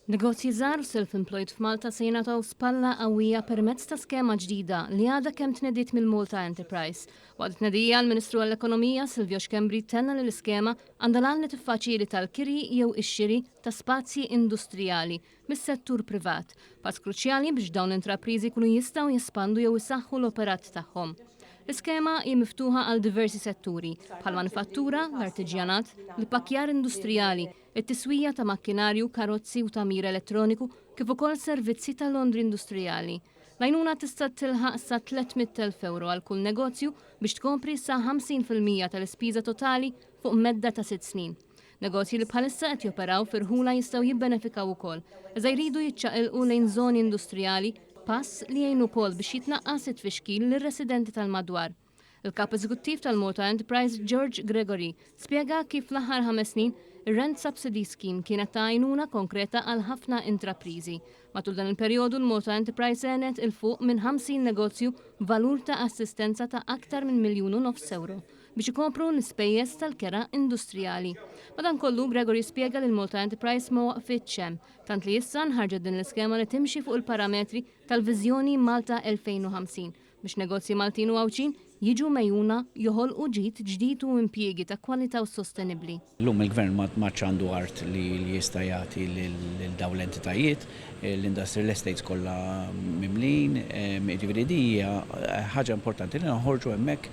Negozji żgħar u self-employed f'Malta se jingħataw spalla qawwija permezz ta' skema ġdida li għadha kemm tnediet mill-Malta Enterprise. Waqt tnedija l-Ministru għall-Ekonomija Silvio Xkembri tenna li l-iskema għandha lan li tiffaċilita l-kirji jew ix-xiri ta' spazji industrijali mis-settur privat, pass kruċjali biex dawn l-intrapriżi jkunu jistgħu jespandu jew isaħħu l-operat tagħhom. L-iskema hi miftuħa għal diversi setturi bħal manifattura, l-artiġjanat, l-pakkjar industrijali, it-tiswija ta' makkinarju, karozzi u tamir elettroniku kif ukoll servizzi ta' Londri industrijali. L-għajnuna tista' tilħaq sa 300,000 euro għal kull negozju biex tkompri sa 50% tal-ispiża totali fuq medda ta' 6 snin. Negozji li bħalissa qed joperaw firħula jistgħu jibbenefikaw ukoll iżda jridu jiċċaqilqu lejn żoni industrijali pass li jgħinu wkoll biex jitnaqqas it-tfixkil lir-residenti tal-madwar. Il-kap eżekuttiv tal-Malta Enterprise George Gregory spjega kif fl-aħħar 5 snin ir-Rent Subsidy Scheme kienet ta' għajnuna konkreta għal ħafna intrapriżi. Matul dan il-perjodu l-Malta Enterprise għenet il-fuq minn 50 negozju valur ta' assistenza ta' aktar minn €1,500,000 euro biex ikopru l-ispejjeż tal-kera industrijali. Madankollu Gregory spjega li l-Malta Enterprise ma waqfitx hemm, tant li issa nħarġet din l-iskema li timxi fuq il-parametri tal-Viżjoni Malta 2050 biex negozji Maltin u Għawċin jiġu mejjuna joħolqu ġdid u impjiegi ta' kwalità u sostenibbli. Llum il-Gvern ma għandu art li jista' jagħti lil dawn l-entitajiet, l-industrial estates kollha mimlin, jiġifieri hija ħaġa importanti li noħorġu hemmhekk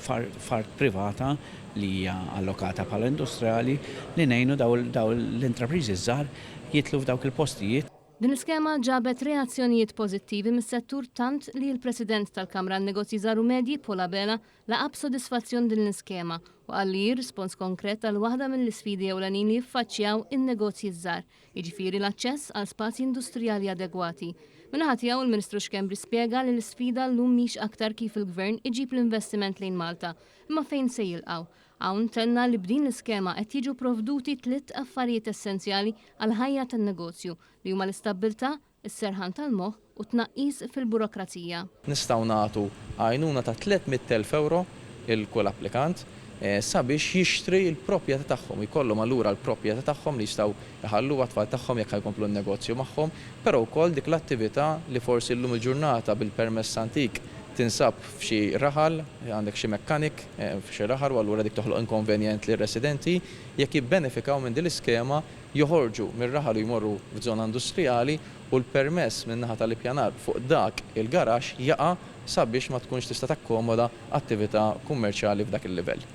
fart privata li hija allokata bħala industrijali li ngħinu dawn l-intrapriżi żgħar jitlu f'dawk il-postijiet. Din l-iskema ġabet reazzjonijiet pożittivi mis-settur tant li l-President tal-Kamra Negozji Żgħar u Medji Pola Bela laqab sodisfazzjon din l-iskema u qal li rispons konkret għal waħda mill-isfidi ewlenin li jiffaċċjaw in-negozji żgħar, jiġifieri l-aċċess għal spazji industrijali adegwati. Min-naħa tiegħu il-Ministru Xkembri spjega li l-isfida llum mhix aktar kif il-Gvern iġib l-investiment lejn Malta, imma fejn se jilqgħu. Hawn tenna li b'din l-iskema qed jiġu provduti 3 affarijiet essenzjali għal ħajja tan-negozju li huma l-istabbiltà, is-serħan tal-moħħ u tnaqqis fil-burokrazija. Nistgħu nagħtu għajnuna ta' 300,000 euro il-kull applikant sabiex jixtri l-proprjetà tagħhom, jkollhom allura l-proprjetà tagħhom li jistgħu jħallu għat-tfal tagħhom jekk jkomplu n-negozju magħhom, però wkoll dik l-attività li forsi llum il-ġurnata bil-permess antik tinsab f'xi raħal, għandek xi mekkanik f'xi raħal u allura dik toħloq inkonvenjent lir residenti jekk jibbenefikaw minn din l-iskema joħorġu mir-raħal u jmorru f'żona industrijali u l-permess min-naħa tal-ippjanar fuq dak il-garaxx jaqa' sabiex ma tkunx tista' takkomoda attività kummerċjali f'dak il-livell.